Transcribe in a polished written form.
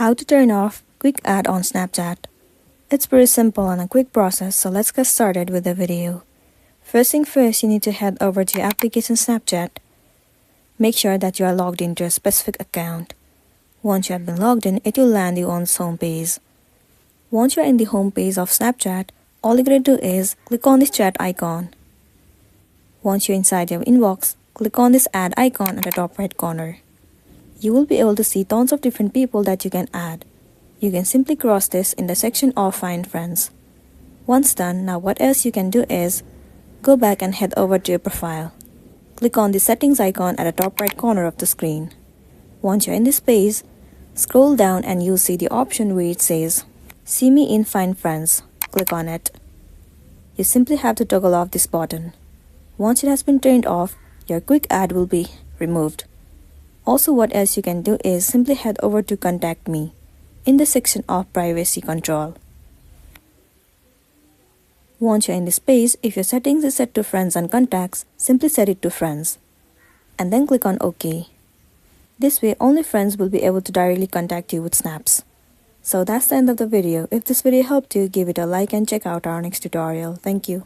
How to turn off quick ad on Snapchat. It's pretty simple and a quick process, so let's get started with the video. First thing first, you need to head over to your application Snapchat. Make sure that you are logged into a specific account. Once you have been logged in, it will land you on its home page. Once you are in the home page of Snapchat, all you gotta do is click on this chat icon. Once you're inside your inbox, click on this add icon at the top right corner. You will be able to see tons of different people that you can add. You can simply cross this in the section of Find Friends. Once done, now what else you can do is go back and head over to your profile. Click on the settings icon at the top right corner of the screen. Once you're in this page, scroll down and you'll see the option where it says See Me in Find Friends. Click on it. You simply have to toggle off this button. Once it has been turned off, your quick ad will be removed. Also, what else you can do is simply head over to Contact Me in the section of Privacy Control. Once you're in this page, if your settings is set to Friends and Contacts, simply set it to Friends. And then click on OK. This way, only friends will be able to directly contact you with snaps. So that's the end of the video. If this video helped you, give it a like and check out our next tutorial. Thank you.